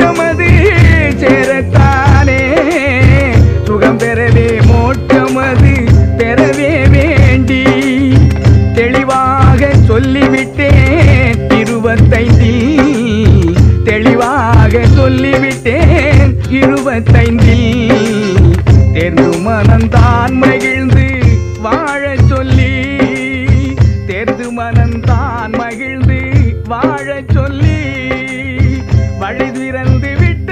மோட்சமது சேரத்தானே சுகம் பெறவே மோட்சமது பெறவே வேண்டி தெளிவாக சொல்லிவிட்டேன் 25 தெளிவாக சொல்லிவிட்டேன் 25 தேர்ந்து மனந்தான் மகிழ்ந்து வாழச் சொல்லி தேர்ந்து மனந்தான் மகிழ்ந்து வாழச் சொல்லி வழி திறந்து விட்ட